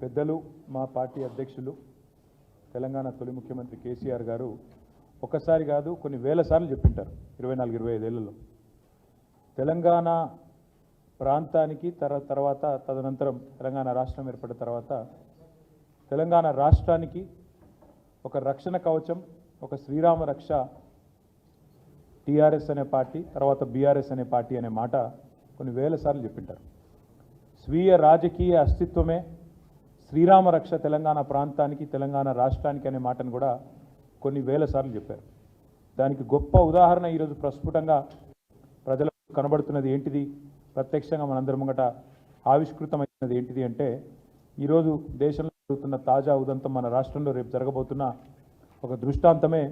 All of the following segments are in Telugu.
పెద్దలు మా పార్టీ అధ్యక్షులు తెలంగాణ తొలి ముఖ్యమంత్రి కేసీఆర్ గారు ఒకసారి కాదు కొన్ని వేల సార్లు చెప్పింటారు 24-25 ఏళ్లలో తెలంగాణ ప్రాంతానికి తర్వాత తదనంతరం తెలంగాణ రాష్ట్రం ఏర్పడిన తర్వాత తెలంగాణ రాష్ట్రానికి ఒక రక్షణ కవచం ఒక శ్రీరామ రక్ష టీఆర్ఎస్ అనే పార్టీ తర్వాత బీఆర్ఎస్ అనే పార్టీ అనే మాట కొన్ని వేల సార్లు చెప్పింటారు. స్వీయ రాజకీయ అస్తిత్వమే శ్రీరామ రక్ష తెలంగాణ ప్రాంతానికి తెలంగాణ రాష్ట్రానికి అనే మాటను కూడా కొన్ని వేల సార్లు చెప్పారు. దానికి గొప్ప ఉదాహరణ ఈరోజు ప్రస్ఫుటంగా ప్రజలకు కనబడుతున్నది ఏంటిది, ప్రత్యక్షంగా మనందరి ముంగట ఆవిష్కృతమైనది ఏంటిది అంటే ఈరోజు దేశంలో జరుగుతున్న తాజా ఉదంతం మన రాష్ట్రంలో రేపు జరగబోతున్న ఒక దృష్టాంతమే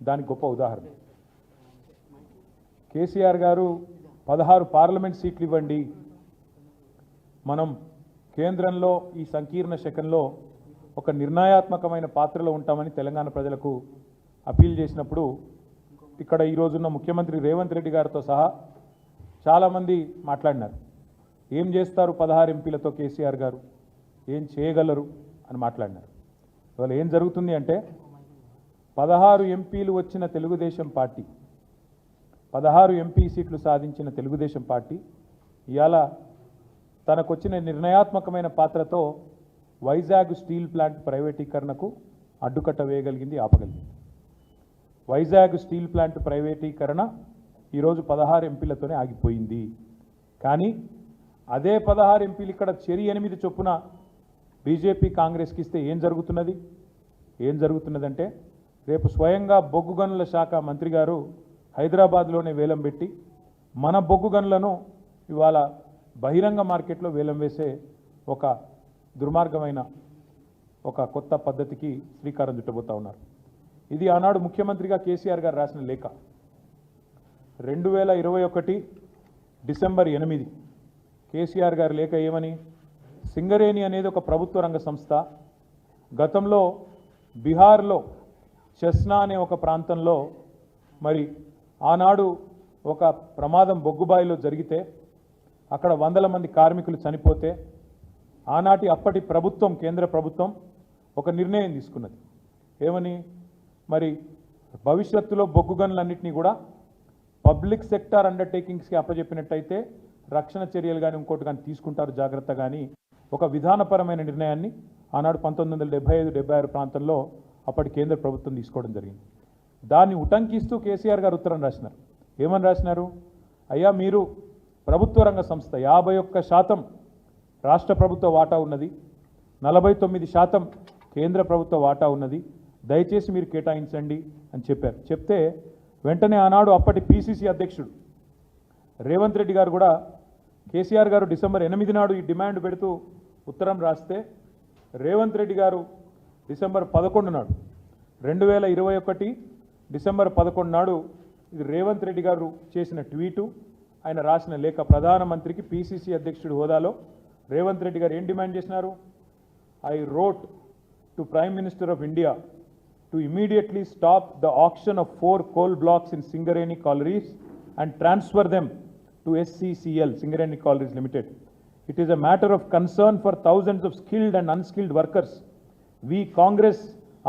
దానికి గొప్ప ఉదాహరణ. కేసీఆర్ గారు 16 పార్లమెంట్ సీట్లు ఇవ్వండి, మనం కేంద్రంలో ఈ సంకీర్ణ శకంలో ఒక నిర్ణయాత్మకమైన పాత్రలో ఉంటామని తెలంగాణ ప్రజలకు అపీల్ చేసినప్పుడు ఇక్కడ ఈరోజున్న ముఖ్యమంత్రి రేవంత్ రెడ్డి గారితో సహా చాలామంది మాట్లాడినారు. ఏం చేస్తారు 16 ఎంపీలతో కేసీఆర్ గారు, ఏం చేయగలరు అని మాట్లాడినారు. ఇవాళ ఏం జరుగుతుంది అంటే 16 ఎంపీలు వచ్చిన తెలుగుదేశం పార్టీ 16 ఎంపీ సీట్లు సాధించిన తెలుగుదేశం పార్టీ ఇవాళ తనకొచ్చిన నిర్ణయాత్మకమైన పాత్రతో వైజాగ్ స్టీల్ ప్లాంట్ ప్రైవేటీకరణకు అడ్డుకట్ట వేయగలిగింది, ఆపగలిగింది. వైజాగ్ స్టీల్ ప్లాంట్ ప్రైవేటీకరణ ఈరోజు 16 ఎంపీలతోనే ఆగిపోయింది. కానీ అదే 16 ఎంపీలు ఇక్కడ చెరి 8 చొప్పున బీజేపీ కాంగ్రెస్కి ఇస్తే ఏం జరుగుతున్నదంటే రేపు స్వయంగా బొగ్గు గనుల శాఖ మంత్రి గారు హైదరాబాద్లోనే వేలం పెట్టి మన బొగ్గు గనులను ఇవాళ బహిరంగ మార్కెట్లో వేలం వేసే ఒక దుర్మార్గమైన ఒక కొత్త పద్ధతికి శ్రీకారం చుట్టబోతా ఉన్నారు. ఇది ఆనాడు ముఖ్యమంత్రిగా కేసీఆర్ గారు రాసిన లేఖ. 2021 డిసెంబర్ 8 కేసీఆర్ గారి లేఖ ఏమని, సింగరేణి అనేది ఒక ప్రభుత్వ రంగ సంస్థ, గతంలో బీహార్లో చెస్నా అనే ఒక ప్రాంతంలో మరి ఆనాడు ఒక ప్రమాదం బొగ్గుబాయిలో జరిగితే అక్కడ 100 మంది కార్మికులు చనిపోతే ఆనాటి అప్పటి ప్రభుత్వం కేంద్ర ప్రభుత్వం ఒక నిర్ణయం తీసుకున్నది. ఏమని, మరి భవిష్యత్తులో బొగ్గు గనులన్నింటినీ కూడా పబ్లిక్ సెక్టార్ అండర్టేకింగ్స్కి అప్పచెప్పినట్టయితే రక్షణ చర్యలు కానీ ఇంకోటి కానీ తీసుకుంటారు జాగ్రత్త కానీ ఒక విధానపరమైన నిర్ణయాన్ని ఆనాడు 1975-76 ప్రాంతంలో అప్పటి కేంద్ర ప్రభుత్వం తీసుకోవడం జరిగింది. దాన్ని ఉటంకిస్తూ కేసీఆర్ గారు ఉత్తరం రాసినారు. ఏమని రాసినారు, అయ్యా మీరు ప్రభుత్వ రంగ సంస్థ 51% రాష్ట్ర ప్రభుత్వ వాటా ఉన్నది, 49% కేంద్ర ప్రభుత్వ వాటా ఉన్నది, దయచేసి మీరు కేటాయించండి అని చెప్పారు. చెప్తే వెంటనే ఆనాడు అప్పటి పిసిసి అధ్యక్షుడు రేవంత్ రెడ్డి గారు కూడా కేసీఆర్ గారు డిసెంబర్ 8 నాడు ఈ డిమాండ్ పెడుతూ ఉత్తరం రాస్తే రేవంత్ రెడ్డి గారు డిసెంబర్ 11 నాడు 2021 డిసెంబర్ 11 నాడు ఇది రేవంత్ రెడ్డి గారు చేసిన ట్వీటు, ఆయన రాసిన లేఖ. ప్రధానమంత్రికి పిసిసి అధ్యక్షుడి హోదాలో రేవంత్ రెడ్డి గారు ఏం డిమాండ్ చేసినారు, I wrote to prime minister of India to immediately stop the auction of 4 coal blocks in Singareni Collieries and transfer them to SCCL, Singareni Collieries Limited. It is a matter of concern for thousands of skilled and unskilled workers. We Congress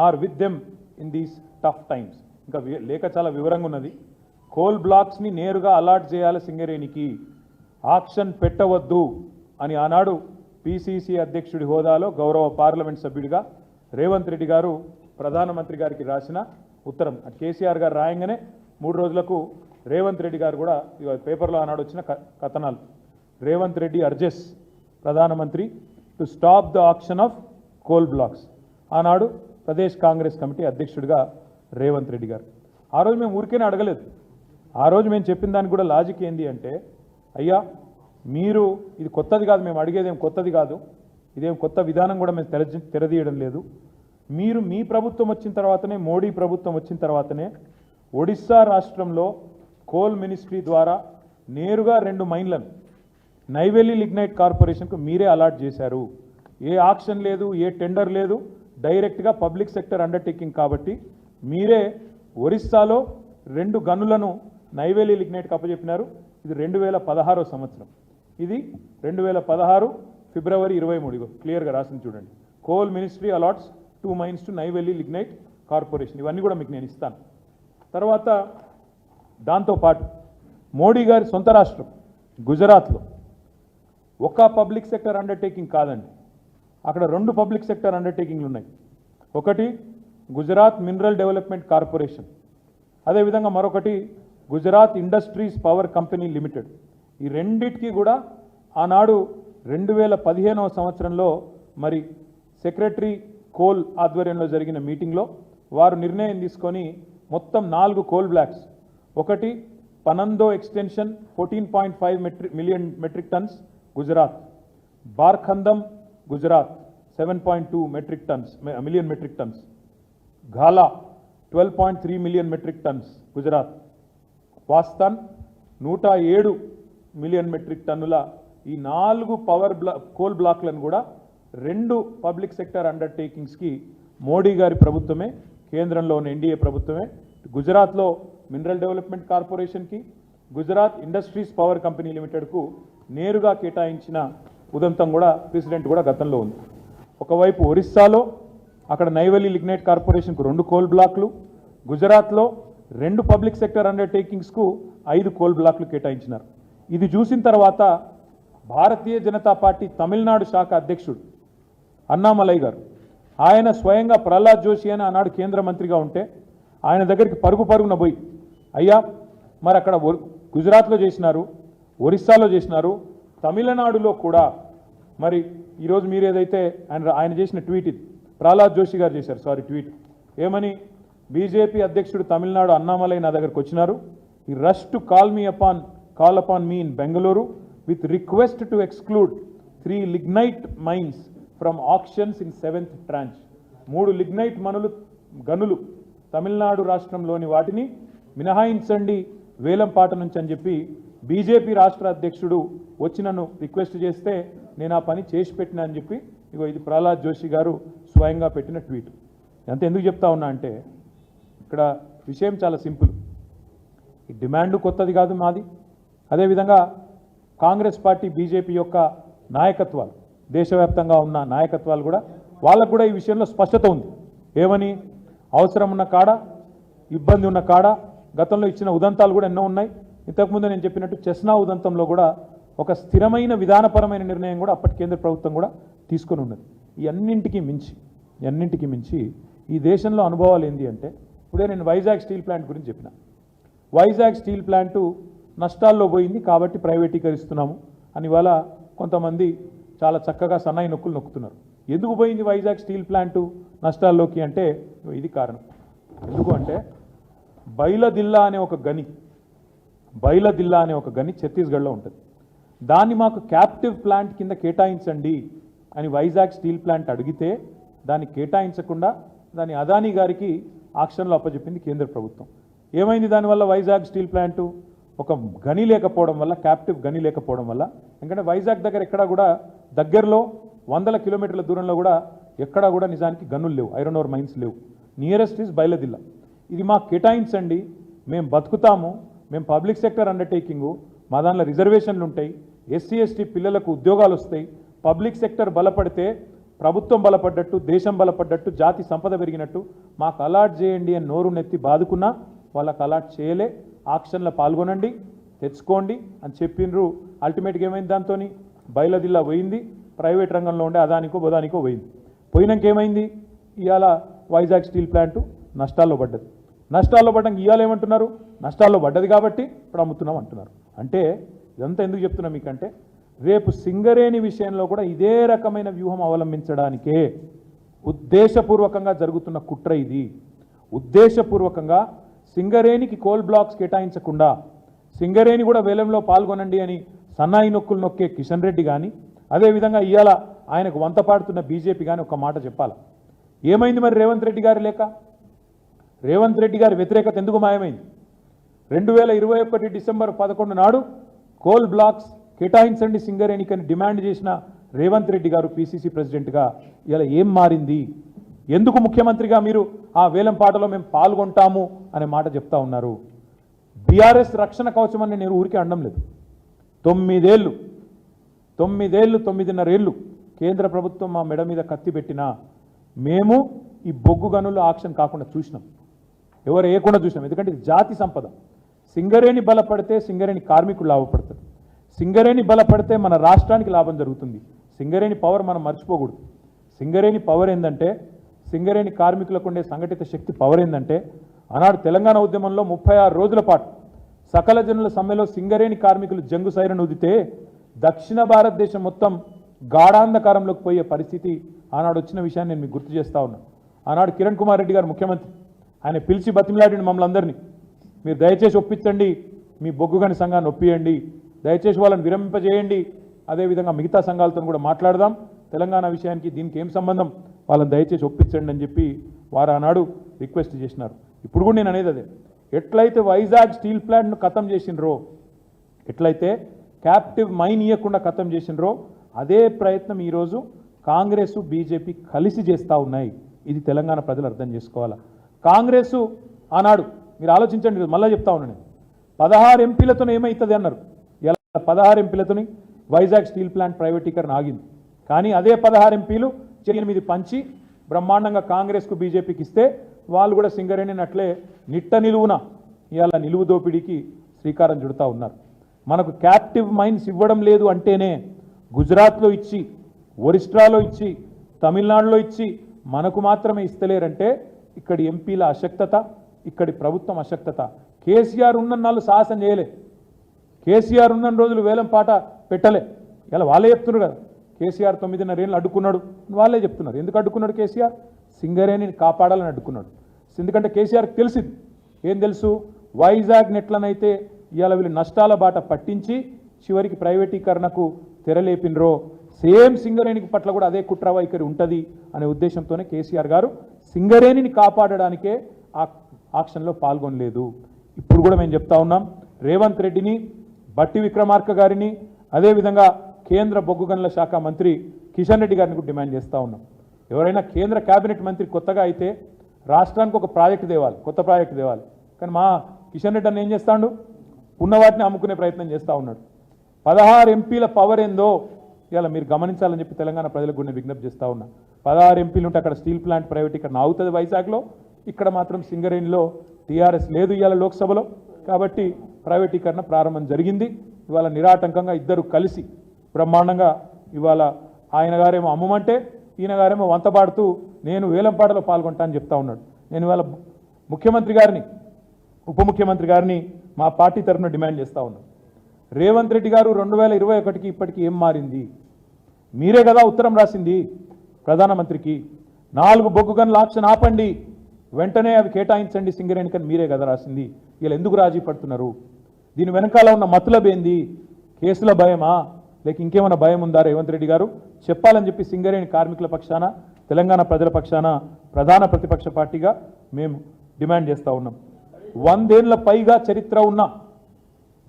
are with them in these tough times. ఇంకా లేఖ చాలా వివరంగా ఉన్నది. కోల్ బ్లాక్స్ని నేరుగా అలాట్ చేయాలి సింగరేణికి, ఆక్షన్ పెట్టవద్దు అని ఆనాడు పిసిసి అధ్యక్షుడి హోదాలో గౌరవ పార్లమెంట్ సభ్యుడిగా రేవంత్ రెడ్డి గారు ప్రధానమంత్రి గారికి రాసిన ఉత్తరం. కేసీఆర్ గారు రాయంగానే 3 రోజులకు రేవంత్ రెడ్డి గారు కూడా పేపర్లో ఆనాడు వచ్చిన కథనాలు, రేవంత్ రెడ్డి అర్జెస్ ప్రధానమంత్రి to stop the auction of coal blocks. ఆనాడు ప్రదేశ్ కాంగ్రెస్ కమిటీ అధ్యక్షుడిగా రేవంత్ రెడ్డి గారు. ఆ రోజు మేము ఊరికేనే అడగలేదు, ఆ రోజు మేము చెప్పిన దానికి కూడా లాజిక్ ఏంది అంటే, అయ్యా మీరు ఇది కొత్తది కాదు, మేము అడిగేదేం కొత్తది కాదు, ఇదేం కొత్త విధానం కూడా మేము తెరదీయడం లేదు. మీరు మీ ప్రభుత్వం వచ్చిన తర్వాతనే, మోడీ ప్రభుత్వం వచ్చిన తర్వాతనే ఒడిస్సా రాష్ట్రంలో కోల్ మినిస్ట్రీ ద్వారా నేరుగా 2 మైన్లను నైవేలి లిగ్నైట్ కార్పొరేషన్కు మీరే అలాట్ చేశారు. ఏ ఆక్షన్ లేదు, ఏ టెండర్ లేదు, డైరెక్ట్గా పబ్లిక్ సెక్టర్ అండర్టేకింగ్ కాబట్టి మీరే ఒరిస్సాలో 2 గనులను నైవేలి లిగ్నైట్కి అప్పచెప్పినారు. ఇది 2016 సంవత్సరం. ఇది 2016 ఫిబ్రవరి 23 క్లియర్గా రాసింది చూడండి. Coal ministry allots 2 mines to Neyveli lignite corporation. ఇవన్నీ కూడా మీకు నేను ఇస్తాను. తర్వాత దాంతోపాటు మోడీ గారి సొంత రాష్ట్రం గుజరాత్లో ఒక పబ్లిక్ సెక్టర్ అండర్టేకింగ్ కాదండి, అక్కడ 2 పబ్లిక్ సెక్టర్ అండర్టేకింగ్లు ఉన్నాయి. ఒకటి గుజరాత్ మినరల్ డెవలప్మెంట్ కార్పొరేషన్, అదేవిధంగా మరొకటి Gujarat industries power company limited. ఈ రెండిటికి కూడా ఆనాడు 2015వ సంవత్సరంలో మరి సెక్రటరీ కోల్ ఆధ్వర్యంలో జరిగిన మీటింగ్లో వారు నిర్ణయం తీసుకొని మొత్తం 4 కోల్ బ్లాక్స్, ఒకటి Panandhro extension 14.5 million metric tons Gujarat, బార్ఖందం Gujarat 7.2 million metric tons, Ghala 12.3 million metric tons Gujarat, Vastan 107 million metric టన్నుల ఈ 4 కోల్ బ్లాక్లను కూడా 2 పబ్లిక్ సెక్టర్ అండర్టేకింగ్స్కి మోడీ గారి ప్రభుత్వమే, కేంద్రంలో ఉన్న ఎన్డీఏ ప్రభుత్వమే గుజరాత్లో మినరల్ డెవలప్మెంట్ కార్పొరేషన్కి, గుజరాత్ ఇండస్ట్రీస్ పవర్ కంపెనీ లిమిటెడ్కు నేరుగా కేటాయించిన ఉదంతం కూడా ప్రెసిడెంట్ కూడా గతంలో ఉంది. ఒకవైపు ఒరిస్సాలో అక్కడ నైవెల్లీ లిగ్నైట్ కార్పొరేషన్కు 2 కోల్ బ్లాక్లు, గుజరాత్లో 2 పబ్లిక్ సెక్టర్ అండర్టేకింగ్స్కు 5 కోల్ బ్లాక్లు కేటాయించినారు. ఇది చూసిన తర్వాత భారతీయ జనతా పార్టీ తమిళనాడు శాఖ అధ్యక్షుడు అన్నామలై గారు, ఆయన స్వయంగా ప్రహ్లాద్ జోషి అని ఆనాడు కేంద్ర మంత్రిగా ఉంటే ఆయన దగ్గరికి పరుగున పోయి, అయ్యా మరి అక్కడ గుజరాత్లో చేసినారు, ఒరిస్సాలో చేసినారు, తమిళనాడులో కూడా మరి ఈరోజు మీరు ఏదైతే ఆయన చేసిన ట్వీట్, ఇది ప్రహ్లాద్ జోషి గారు చేశారు ట్వీట్ ఏమని, బీజేపీ అధ్యక్షుడు తమిళనాడు అన్నామలై నా దగ్గరకు వచ్చినారు, ఈ rush to call upon me in Bengaluru with request to exclude 3 lignite mines from auctions in 7th tranche. 3 lignite గనులు తమిళనాడు రాష్ట్రంలోని వాటిని మినహాయించండి వేలంపాట నుంచి అని చెప్పి బీజేపీ రాష్ట్ర అధ్యక్షుడు వచ్చి నన్ను రిక్వెస్ట్ చేస్తే నేను ఆ పని చేసి పెట్టినా అని చెప్పి ఇగో ఇది ప్రహ్లాద్ జోషి గారు స్వయంగా పెట్టిన ట్వీట్. అంత ఎందుకు చెప్తా ఉన్నా అంటే ఇక్కడ విషయం చాలా సింపుల్. ఈ డిమాండ్ కొత్తది కాదు మాది. అదేవిధంగా కాంగ్రెస్ పార్టీ బీజేపీ యొక్క నాయకత్వాలు, దేశవ్యాప్తంగా ఉన్న నాయకత్వాలు కూడా వాళ్ళకు కూడా ఈ విషయంలో స్పష్టత ఉంది. ఏమని, అవసరం ఉన్న కాడ, ఇబ్బంది ఉన్న కాడ గతంలో ఇచ్చిన ఉదంతాలు కూడా ఎన్నో ఉన్నాయి. ఇంతకుముందు నేను చెప్పినట్టు చెస్నా ఉదంతంలో కూడా ఒక స్థిరమైన విధానపరమైన నిర్ణయం కూడా అప్పటి కేంద్ర ప్రభుత్వం కూడా తీసుకొని ఉన్నది. ఈ అన్నింటికి మించి ఈ దేశంలో అనుభవాలు ఏంటి అంటే, ఇప్పుడే నేను వైజాగ్ స్టీల్ ప్లాంట్ గురించి చెప్పిన. వైజాగ్ స్టీల్ ప్లాంటు నష్టాల్లో పోయింది కాబట్టి ప్రైవేటీకరిస్తున్నాము అని ఇవాళ కొంతమంది చాలా చక్కగా సన్నాయి నొక్కులు నొక్కుతున్నారు. ఎందుకు పోయింది వైజాగ్ స్టీల్ ప్లాంటు నష్టాల్లోకి అంటే ఇది కారణం. ఎందుకు అంటే బైలదిల్లా అనే ఒక గని ఛత్తీస్గఢ్లో ఉంటుంది. దాన్ని మాకు క్యాప్టివ్ ప్లాంట్ కింద కేటాయించండి అని వైజాగ్ స్టీల్ ప్లాంట్ అడిగితే దాన్ని కేటాయించకుండా దాన్ని అదానీ గారికి ఆక్షన్లో అప్పచెప్పింది కేంద్ర ప్రభుత్వం. ఏమైంది దానివల్ల? వైజాగ్ స్టీల్ ప్లాంటు ఒక గని లేకపోవడం వల్ల, క్యాప్టివ్ గని లేకపోవడం వల్ల, ఎందుకంటే వైజాగ్ దగ్గర ఎక్కడా కూడా దగ్గరలో 100 కిలోమీటర్ల దూరంలో కూడా ఎక్కడా కూడా నిజానికి గనులు లేవు, ఐరన్ ఓర్ మైన్స్ లేవు. Nearest is Bailadila. ఇది మాకు కేటాయించండి, మేము బతుకుతాము, మేము పబ్లిక్ సెక్టర్ అండర్టేకింగు, మా దానిలో రిజర్వేషన్లు ఉంటాయి, ఎస్సీ ఎస్టీ పిల్లలకు ఉద్యోగాలు వస్తాయి, పబ్లిక్ సెక్టర్ బలపడితే ప్రభుత్వం బలపడ్డట్టు, దేశం బలపడ్డట్టు, జాతి సంపద పెరిగినట్టు మాకు అలాట్ చేయండి అని నోరు నెత్తి బాదుకున్నా వాళ్ళకు అలాట్ చేయలే. ఆక్షన్లో పాల్గొనండి, తెచ్చుకోండి అని చెప్పిండ్రు. అల్టిమేట్గా ఏమైంది? దాంతో బైలదిల్లా పోయింది, ప్రైవేట్ రంగంలో ఉండే అదానికో బొదానికో పోయింది. పోయినాక ఏమైంది? ఇవాళ వైజాగ్ స్టీల్ ప్లాంటు నష్టాల్లో పడ్డది. నష్టాల్లో పడ్డాక ఇవాళ ఏమంటున్నారు? నష్టాల్లో పడ్డది కాబట్టి ఇప్పుడు అమ్ముతున్నాం అంటున్నారు. అంటే ఇదంతా ఎందుకు చెప్తున్నా మీకంటే, రేపు సింగరేణి విషయంలో కూడా ఇదే రకమైన వ్యూహం అవలంబించడానికే ఉద్దేశపూర్వకంగా జరుగుతున్న కుట్ర ఇది. ఉద్దేశపూర్వకంగా సింగరేణికి కోల్ బ్లాక్స్ కేటాయించకుండా సింగరేణి కూడా వేలంలో పాల్గొనండి అని సన్నాయి నొక్కులు నొక్కే కిషన్ రెడ్డి కానీ, అదేవిధంగా ఇవాళ ఆయనకు వంత పాడుతున్న బీజేపీ కానీ ఒక మాట చెప్పాలి. ఏమైంది మరి రేవంత్ రెడ్డి గారి లేక? రేవంత్ రెడ్డి గారి వ్యతిరేకత ఎందుకు మాయమైంది? 2021 డిసెంబర్ 11 నాడు కోల్ బ్లాక్స్ కేటాయించండి సింగరేణికని డిమాండ్ చేసిన రేవంత్ రెడ్డి గారు పీసీసీ ప్రెసిడెంట్గా ఇలా ఏం మారింది? ఎందుకు ముఖ్యమంత్రిగా మీరు ఆ వేలం పాటలో మేము పాల్గొంటాము అనే మాట చెప్తా ఉన్నారు? బీఆర్ఎస్ రక్షణ కవచం అని నేను ఊరికే అనడం లేదు. 9 ఏళ్ళు 9.5 ఏళ్ళు కేంద్ర ప్రభుత్వం మా మెడ మీద కత్తి పెట్టినా మేము ఈ బొగ్గు గనులు ఆక్షన్ కాకుండా చూసినాం, ఎవరు వేయకుండా చూసినాం. ఎందుకంటే ఇది జాతి సంపద. సింగరేణి బలపడితే సింగరేణి కార్మికులు లాభపడతారు, సింగరేణి బలపడితే మన రాష్ట్రానికి లాభం జరుగుతుంది. సింగరేణి పవర్ మనం మర్చిపోకూడదు. సింగరేణి పవర్ ఏంటంటే, సింగరేణి కార్మికులకు ఉండే సంఘటిత శక్తి పవర్ ఏంటంటే, ఆనాడు తెలంగాణ ఉద్యమంలో 36 రోజుల పాటు సకల జనుల సమ్మెలో సింగరేణి కార్మికులు జంగు సైరన్ ఊదితే దక్షిణ భారతదేశం మొత్తం గాఢాంధకారంలోకి పోయే పరిస్థితి ఆనాడు వచ్చిన విషయాన్ని నేను మీకు గుర్తు చేస్తా ఉన్నాను. ఆనాడు కిరణ్ కుమార్ రెడ్డి గారు ముఖ్యమంత్రి, ఆయన పిలిచి బతిమిలాడిన మమ్మల్ని అందరినీ, మీరు దయచేసి ఒప్పించండి, మీ బొగ్గుగని సంఘాన్ని ఒప్పియండి, దయచేసి వాళ్ళని విరమింపజేయండి, అదేవిధంగా మిగతా సంఘాలతో కూడా మాట్లాడదాం, తెలంగాణ విషయానికి దీనికి ఏం సంబంధం, వాళ్ళని దయచేసి ఒప్పించండి అని చెప్పి వారు ఆనాడు రిక్వెస్ట్ చేసినారు. ఇప్పుడు కూడా నేను అనేది అదే, ఎట్లయితే వైజాగ్ స్టీల్ ప్లాంట్ను ఖతం చేసినరో, ఎట్లయితే క్యాప్టివ్ మైన్ ఇవ్వకుండా ఖతం చేసినరో, అదే ప్రయత్నం ఈరోజు కాంగ్రెస్ బీజేపీ కలిసి చేస్తూ ఉన్నాయి. ఇది తెలంగాణ ప్రజలు అర్థం చేసుకోవాలా. కాంగ్రెస్ ఆనాడు మీరు ఆలోచించండి, మళ్ళీ చెప్తా ఉన్నాను, 16 ఎంపీలతో ఏమవుతుంది అన్నారు. ఇలా 16 ఎంపీలతోని వైజాగ్ స్టీల్ ప్లాంట్ ప్రైవేటీకరణ ఆగింది. కానీ అదే 16 ఎంపీలు 8 పంచి బ్రహ్మాండంగా కాంగ్రెస్కు బీజేపీకి ఇస్తే వాళ్ళు కూడా సింగరేణిని అట్లే నిట్ట నిలువున ఇవాళ నిలువు దోపిడీకి శ్రీకారం చుడుతూ ఉన్నారు. మనకు క్యాప్టివ్ మైన్స్ ఇవ్వడం లేదు అంటేనే గుజరాత్లో ఇచ్చి, ఒరిస్ట్రాలో ఇచ్చి, తమిళనాడులో ఇచ్చి మనకు మాత్రమే ఇస్తలేరంటే ఇక్కడి ఎంపీల అశక్తత, ఇక్కడి ప్రభుత్వం అశక్తత. కేసీఆర్ ఉన్న నాళ్ళు సాహసం చేయలే, కేసీఆర్ ఉన్న రోజులు వేలం పాట పెట్టలే. ఇలా వాళ్ళే చెప్తున్నారు కదా, కేసీఆర్ 9.5 ఏళ్ళు అడ్డుకున్నాడు, వాళ్ళే చెప్తున్నారు. ఎందుకు అడ్డుకున్నాడు కేసీఆర్? సింగరేణిని కాపాడాలని అడ్డుకున్నాడు. ఎందుకంటే కేసీఆర్కి తెలిసింది, ఏం తెలుసు, వైజాగ్ నెట్లనైతే ఇవాళ వీళ్ళు నష్టాల బాట పట్టించి చివరికి ప్రైవేటీకరణకు తెరలేపినరో, సేమ్ సింగరేణికి పట్ల కూడా అదే కుట్ర వైఖరి ఉంటుంది అనే ఉద్దేశంతోనే కేసీఆర్ గారు సింగరేణిని కాపాడడానికే ఆ ఆక్షన్లో పాల్గొనలేదు. ఇప్పుడు కూడా మేము చెప్తా ఉన్నాం, రేవంత్ రెడ్డిని, బట్టి విక్రమార్క గారిని, అదేవిధంగా కేంద్ర బొగ్గు గనుల శాఖ మంత్రి కిషన్ రెడ్డి గారిని కూడా డిమాండ్ చేస్తూ ఉన్నాం. ఎవరైనా కేంద్ర కేబినెట్ మంత్రి కొత్తగా అయితే రాష్ట్రానికి ఒక ప్రాజెక్టు తేవాలి, కొత్త ప్రాజెక్టు తేవాలి. కానీ మా కిషన్ రెడ్డి అన్న ఏం చేస్తాడు, ఉన్న వాటిని అమ్ముకునే ప్రయత్నం చేస్తూ ఉన్నాడు. 16 ఎంపీల పవర్ ఏందో ఇలా మీరు గమనించాలని చెప్పి తెలంగాణ ప్రజలకు కూడా విజ్ఞప్తి చేస్తూ ఉన్నా. 16 ఎంపీలు ఉంటే అక్కడ స్టీల్ ప్లాంట్ ప్రైవేటీకరణ అవుతుంది వైజాగ్లో, ఇక్కడ మాత్రం సింగరేణిలో టీఆర్ఎస్ లేదు ఇవాళ లోక్సభలో. కాబట్టి ప్రైవేటీకరణ ప్రారంభం జరిగింది. ఇవాళ నిరాటంకంగా ఇద్దరు కలిసి బ్రహ్మాండంగా ఇవాళ ఆయన గారేమో అమ్మమంటే ఈయన గారేమో వంతపాడుతూ నేను వేలంపాటలో పాల్గొంటా అని చెప్తా ఉన్నాడు. నేను ఇవాళ ముఖ్యమంత్రి గారిని, ఉప ముఖ్యమంత్రి గారిని మా పార్టీ తరఫున డిమాండ్ చేస్తూ ఉన్నాను. రేవంత్ రెడ్డి గారు 2021కి ఇప్పటికీ ఏం మారింది? మీరే కదా ఉత్తరం రాసింది ప్రధానమంత్రికి, 4 బొగ్గు గనుల ఆక్షన్ ఆపండి, వెంటనే అవి కేటాయించండి సింగరేణికని మీరే కదా రాసింది. వీళ్ళు ఎందుకు రాజీ పడుతున్నారు? దీని వెనకాల ఉన్న మతలబ్ ఏంది? కేసుల భయమా, లేక ఇంకేమైనా భయం ఉందా? రేవంత్ రెడ్డి గారు చెప్పాలని చెప్పి సింగరేణి కార్మికుల పక్షాన, తెలంగాణ ప్రజల పక్షాన ప్రధాన ప్రతిపక్ష పార్టీగా మేము డిమాండ్ చేస్తూ ఉన్నాం. 100 ఏళ్ల పైగా చరిత్ర ఉన్న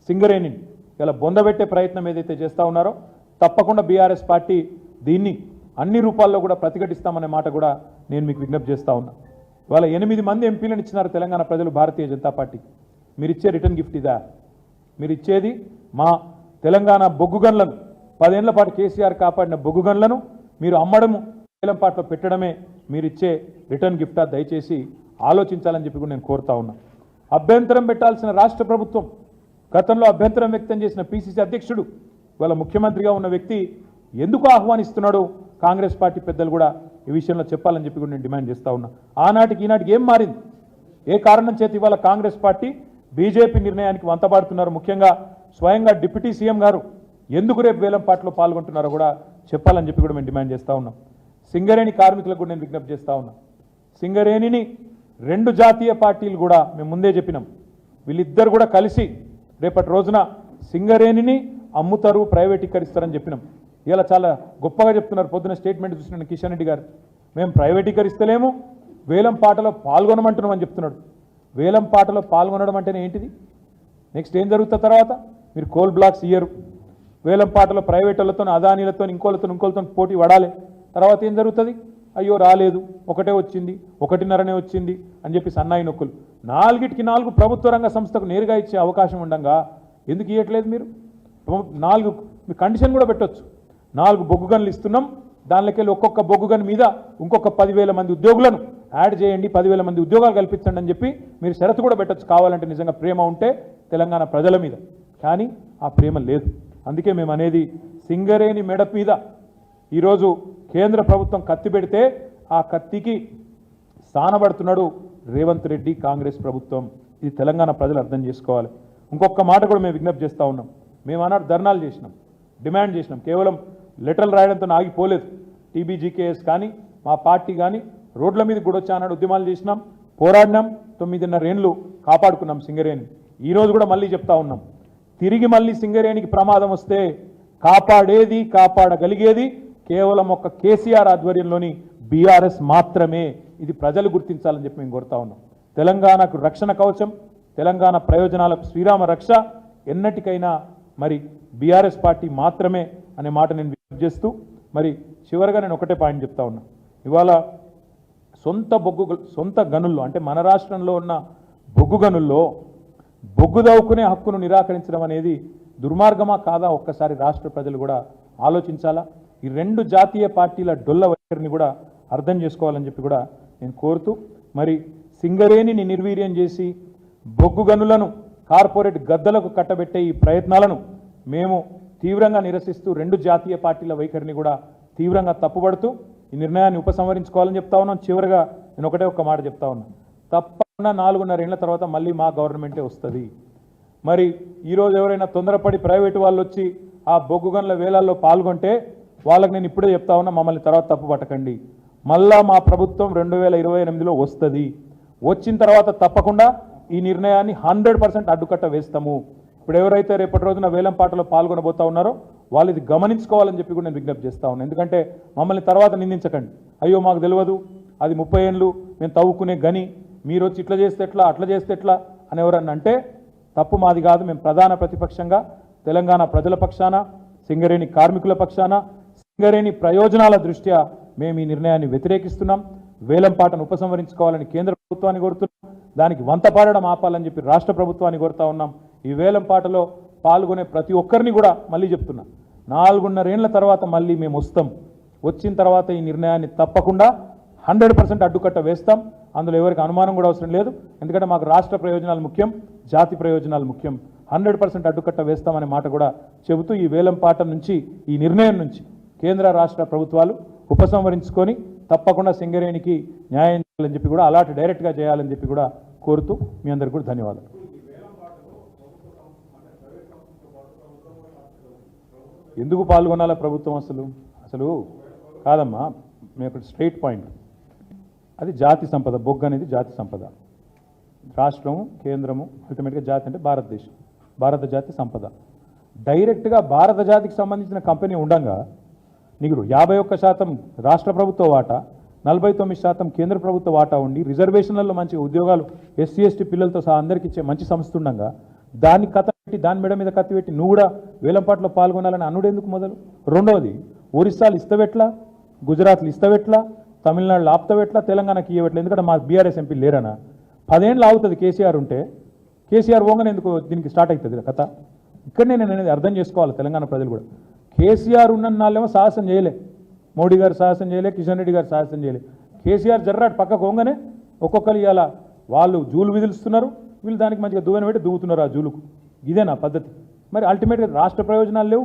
సింగరేణిని ఇలా బొందబెట్టే ప్రయత్నం ఏదైతే చేస్తూ ఉన్నారో తప్పకుండా బీఆర్ఎస్ పార్టీ దీన్ని అన్ని రూపాల్లో కూడా ప్రతిఘటిస్తామనే మాట కూడా నేను మీకు విజ్ఞప్తి చేస్తూ ఉన్నా. ఇవాళ 8 మంది ఎంపీలను ఇచ్చినారు తెలంగాణ ప్రజలు భారతీయ జనతా పార్టీ. మీరు ఇచ్చే రిటర్న్ గిఫ్ట్ ఇదా? మీరు ఇచ్చేది మా తెలంగాణ బొగ్గు గన్లను, 10 ఏళ్ల పాటు కేసీఆర్ కాపాడిన బొగ్గు గన్లను మీరు అమ్మడము, వేలంపాట్లో పెట్టడమే మీరు ఇచ్చే రిటర్న్ గిఫ్టా? దయచేసి ఆలోచించాలని చెప్పి కూడా నేను కోరుతా ఉన్నా. అభ్యంతరం పెట్టాల్సిన రాష్ట్ర ప్రభుత్వం, గతంలో అభ్యంతరం వ్యక్తం చేసిన పిసిసి అధ్యక్షుడు, ఇవాళ ముఖ్యమంత్రిగా ఉన్న వ్యక్తి ఎందుకు ఆహ్వానిస్తున్నాడు? కాంగ్రెస్ పార్టీ పెద్దలు కూడా ఈ విషయంలో చెప్పాలని చెప్పి కూడా నేను డిమాండ్ చేస్తూ ఉన్నా. ఆనాటికి ఈనాటికి ఏం మారింది? ఏ కారణం చేతి ఇవాళ కాంగ్రెస్ పార్టీ బీజేపీ నిర్ణయానికి వంతపాడుతున్నారు? ముఖ్యంగా స్వయంగా డిప్యూటీ సీఎం గారు ఎందుకు రేపు వేలంపాట్లో పాల్గొంటున్నారో కూడా చెప్పాలని చెప్పి కూడా మేము డిమాండ్ చేస్తూ ఉన్నాం. సింగరేణి కార్మికులకు కూడా నేను విజ్ఞప్తి చేస్తూ ఉన్నా. సింగరేణిని 2 జాతీయ పార్టీలు కూడా మేము ముందే చెప్పినాం, వీళ్ళిద్దరు కూడా కలిసి రేపటి రోజున సింగరేణిని అమ్ముతారు, ప్రైవేటీకరిస్తారని చెప్పినాం. ఇలా చాలా గొప్పగా చెప్తున్నారు. పొద్దున స్టేట్మెంట్ చూసిన కిషన్ రెడ్డి గారు, మేము ప్రైవేటీకరిస్తలేము, వేలం పాటలో పాల్గొనమంటున్నామని చెప్తున్నాడు. వేలం పాటలో పాల్గొనడం అంటేనే ఏంటిది? నెక్స్ట్ ఏం జరుగుతుంది? తర్వాత మీరు కోల్ బ్లాక్స్ ఇయ్యరు, వేలం పాటలో ప్రైవేటులతో, అదానీలతో, ఇంకోళ్ళతో పోటీ పడాలి. తర్వాత ఏం జరుగుతుంది? అయ్యో రాలేదు, ఒకటే వచ్చింది, 1.5 వచ్చింది అని చెప్పి సన్నాయి నొక్కులు. 4కి 4 ప్రభుత్వ రంగ సంస్థకు నేరుగా ఇచ్చే అవకాశం ఉండగా ఎందుకు ఇవ్వట్లేదు? మీరు 4 మీ కండిషన్ కూడా పెట్టొచ్చు. 4 బొగ్గు గనులు ఇస్తున్నాం, దానిలోకెళ్ళి ఒక్కొక్క బొగ్గుగని మీద ఇంకొక 10,000 మంది ఉద్యోగులను యాడ్ చేయండి, 10,000 మంది ఉద్యోగాలు కల్పించండి అని చెప్పి మీరు షరతు కూడా పెట్టచ్చు కావాలంటే, నిజంగా ప్రేమ ఉంటే తెలంగాణ ప్రజల మీద. కానీ ఆ ప్రేమ లేదు. అందుకే మేము అనేది, సింగరేణి మెడ మీద ఈరోజు కేంద్ర ప్రభుత్వం కత్తి పెడితే ఆ కత్తికి స్థానపడుతున్నాడు రేవంత్ రెడ్డి, కాంగ్రెస్ ప్రభుత్వం. ఇది తెలంగాణ ప్రజలు అర్థం చేసుకోవాలి. ఇంకొక మాట కూడా మేము విజ్ఞప్తి చేస్తూ ఉన్నాం. మేము అన్నాడు ధర్నాలు చేసినాం, డిమాండ్ చేసినాం, కేవలం లెటర్లు రాయడంతో ఆగిపోలేదు. టీబీజీకేఎస్ కానీ మా పార్టీ కానీ రోడ్ల మీద కూడా వచ్చానాడు, ఉద్యమాలు చేసినాం, పోరాడినాం, 9.5 ఏళ్ళు కాపాడుకున్నాం సింగరేణి. ఈరోజు కూడా మళ్ళీ చెప్తా ఉన్నాం, తిరిగి మళ్ళీ సింగరేణికి ప్రమాదం వస్తే కాపాడేది, కాపాడగలిగేది కేవలం ఒక కేసీఆర్ ఆధ్వర్యంలోని బీఆర్ఎస్ మాత్రమే. ఇది ప్రజలు గుర్తించాలని చెప్పి మేము కోరుతా ఉన్నాం. తెలంగాణకు రక్షణ కవచం, తెలంగాణ ప్రయోజనాలకు శ్రీరామ రక్ష ఎన్నటికైనా మరి బీఆర్ఎస్ పార్టీ మాత్రమే అనే మాట నేను విజ్ఞప్తి చేస్తూ, మరి చివరిగా నేను ఒకటే పాయింట్ చెప్తా ఉన్నా. ఇవాళ సొంత గనుల్లో, అంటే మన రాష్ట్రంలో ఉన్న బొగ్గు గనుల్లో బొగ్గు దవ్వుకునే హక్కును నిరాకరించడం అనేది దుర్మార్గమా కాదా ఒక్కసారి రాష్ట్ర ప్రజలు కూడా ఆలోచించాలా. ఈ 2 జాతీయ పార్టీల డొల్ల వైఖరిని కూడా అర్థం చేసుకోవాలని చెప్పి కూడా నేను కోరుతూ, మరి సింగరేణిని నిర్వీర్యం చేసి బొగ్గు గనులను కార్పొరేట్ గద్దలకు కట్టబెట్టే ఈ ప్రయత్నాలను మేము తీవ్రంగా నిరసిస్తూ 2 జాతీయ పార్టీల వైఖరిని కూడా తీవ్రంగా తప్పుపడుతూ ఈ నిర్ణయాన్ని ఉపసంహరించుకోవాలని చెప్తా ఉన్నాం. చివరిగా నేను ఒకటే ఒక్క మాట చెప్తా ఉన్నా, తప్పకుండా 4.5 ఏళ్ల తర్వాత మళ్ళీ మా గవర్నమెంటే వస్తుంది. మరి ఈరోజు ఎవరైనా తొందరపడి ప్రైవేటు వాళ్ళు వచ్చి ఆ బొగ్గు గనుల వేలాల్లో పాల్గొంటే వాళ్ళకి నేను ఇప్పుడే చెప్తా ఉన్నా, మమ్మల్ని తర్వాత తప్పు పట్టకండి. మళ్ళా మా ప్రభుత్వం 2028లో వస్తుంది. వచ్చిన తర్వాత తప్పకుండా ఈ నిర్ణయాన్ని 100% అడ్డుకట్ట వేస్తాము. ఇప్పుడు ఎవరైతే రేపటి రోజున వేలంపాటలో పాల్గొనబోతా ఉన్నారో వాళ్ళు ఇది గమనించుకోవాలని చెప్పి కూడా నేను విజ్ఞప్తి చేస్తా ఉన్నాను. ఎందుకంటే మమ్మల్ని తర్వాత నిందించకండి, అయ్యో మాకు తెలియదు, అది 30 ఏళ్ళు మేము తవ్వుకునే గని, మీరు వచ్చి ఇట్లా చేస్తే ఎట్లా, అట్లా చేస్తే ఎట్లా అని ఎవరన్నా అంటే తప్పు మాది కాదు. మేము ప్రధాన ప్రతిపక్షంగా తెలంగాణ ప్రజల పక్షాన, సింగరేణి కార్మికుల పక్షాన, సింగరేణి ప్రయోజనాల దృష్ట్యా మేము ఈ నిర్ణయాన్ని వ్యతిరేకిస్తున్నాం. వేలంపాటను ఉపసంహరించుకోవాలని కేంద్ర ప్రభుత్వాన్ని కోరుతున్నాం. దానికి వంతపాడడం ఆపాలని చెప్పి రాష్ట్ర ప్రభుత్వాన్ని కోరుతా ఉన్నాం. ఈ వేలంపాటలో పాల్గొనే ప్రతి ఒక్కరిని కూడా మళ్ళీ చెప్తున్నా, 4.5 ఏళ్ల తర్వాత మళ్ళీ మేము వస్తాం. వచ్చిన తర్వాత ఈ నిర్ణయాన్ని తప్పకుండా 100% అడ్డుకట్ట వేస్తాం. అందులో ఎవరికి అనుమానం కూడా అవసరం లేదు. ఎందుకంటే మాకు రాష్ట్ర ప్రయోజనాలు ముఖ్యం, జాతి ప్రయోజనాలు ముఖ్యం. 100% అడ్డుకట్ట వేస్తామనే మాట కూడా చెబుతూ, ఈ వేలంపాట నుంచి, ఈ నిర్ణయం నుంచి కేంద్ర రాష్ట్ర ప్రభుత్వాలు ఉపసంహరించుకొని తప్పకుండా సింగరేణికి న్యాయం చేయాలని చెప్పి కూడా, అలాట్ డైరెక్ట్గా చేయాలని చెప్పి కూడా కోరుతూ మీ అందరికీ కూడా ధన్యవాదాలు. ఎందుకు పాల్గొనాలా ప్రభుత్వం? అసలు కాదమ్మా, మీకు స్ట్రైట్ పాయింట్. అది జాతి సంపద, బొగ్గు అనేది జాతి సంపద. రాష్ట్రము, కేంద్రము, అల్టిమేట్గా జాతి అంటే భారతదేశం, భారత జాతి సంపద. డైరెక్ట్గా భారత జాతికి సంబంధించిన కంపెనీ ఉండగా నీకు 51% రాష్ట్ర ప్రభుత్వ వాటా, 49% కేంద్ర ప్రభుత్వ వాటా ఉండి, రిజర్వేషన్లలో మంచి ఉద్యోగాలు ఎస్సీ ఎస్టీ పిల్లలతో సహా అందరికీ ఇచ్చే మంచి సంస్థ ఉండగా దాన్ని కథ పెట్టి, దాని మెడ మీద కత్తి పెట్టి నువ్వు కూడా వేలంపాటలో పాల్గొనాలని అనుడేందుకు మొదలు? రెండవది, ఒరిస్సాలు ఇస్తవెట్లా, గుజరాత్లు ఇస్తవెట్లా, తమిళనాడులో ఆప్తవెట్లా, తెలంగాణకి ఇవ్వట్లేదు. ఎందుకంటే మా బీఆర్ఎస్ ఎంపీ లేరనా? 10 ఏళ్ళు ఆగుతుంది కేసీఆర్ ఉంటే. కేసీఆర్ పోగానే ఎందుకు దీనికి స్టార్ట్ అవుతుంది కథ? ఇక్కడనే నేను అనేది అర్థం చేసుకోవాలి తెలంగాణ ప్రజలు కూడా. కేసీఆర్ ఉన్న నాళ్ళేమో సాహసం చేయలే, మోడీ గారు సాహసం చేయలే, కిషన్ రెడ్డి గారు సాహసం చేయలే. కేసీఆర్ జర్రాట్ పక్కకు పోగానే ఒక్కొక్కరు ఇవాళ వాళ్ళు జూలు విధులుస్తున్నారు, వీళ్ళు దానికి మంచిగా దువ్వెన పెట్టి దువ్వుతున్నారు ఆ జూలుకు. ఇదేనా పద్ధతి? మరి అల్టిమేట్గా రాష్ట్ర ప్రయోజనాలు లేవు,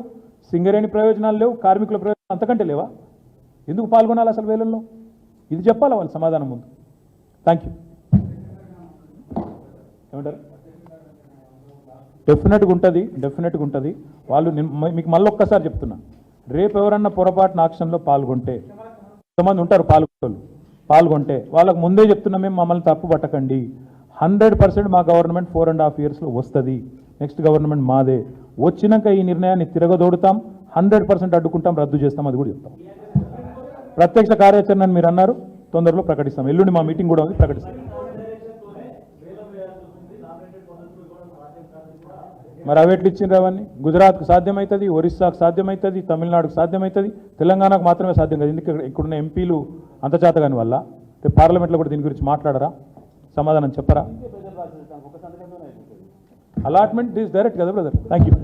సింగరేణి ప్రయోజనాలు లేవు, కార్మికుల ప్రయోజనాలు అంతకంటే లేవా? ఎందుకు పాల్గొనాలి అసలు వేలల్లో? ఇది చెప్పాలా వాళ్ళు సమాధానం ముందు. Thank you. ఏమంటారు? డెఫినెట్గా ఉంటుంది. వాళ్ళు మీకు మళ్ళీ ఒక్కసారి చెప్తున్నా, రేపు ఎవరన్నా పొరపాటున ఆక్షన్లో పాల్గొంటే, కొంతమంది ఉంటారు పాల్గొంటే వాళ్ళకు ముందే చెప్తున్నా, మేము మమ్మల్ని తప్పు పట్టకండి. 100% మా గవర్నమెంట్ 4.5 yearsలో వస్తుంది. నెక్స్ట్ గవర్నమెంట్ మాదే. వచ్చినాక ఈ నిర్ణయాన్ని తిరగదోడుతాం, 100% అడ్డుకుంటాం, రద్దు చేస్తాం, అది కూడా చెప్తాం. ప్రత్యక్ష కార్యాచరణ మీరు అన్నారు, తొందరలో ప్రకటిస్తాం. ఎల్లుండి మా మీటింగ్ కూడా ఉంది, ప్రకటిస్తాం. మరి అవి ఎట్లు ఇచ్చిండ్రు? అవన్నీ గుజరాత్కు సాధ్యమవుతుంది, ఒరిస్సాకు సాధ్యమవుతుంది, తమిళనాడుకు సాధ్యమవుతుంది, తెలంగాణకు మాత్రమే సాధ్యం కాదు. ఎందుకంటే ఇక్కడున్న ఎంపీలు అంత చేతగాని వల్ల పార్లమెంట్లో కూడా దీని గురించి మాట్లాడరా, సమాధానం చెప్పరా? అలాట్మెంట్ ఈజ్ డైరెక్ట్ కదా బ్రదర్. Thank you.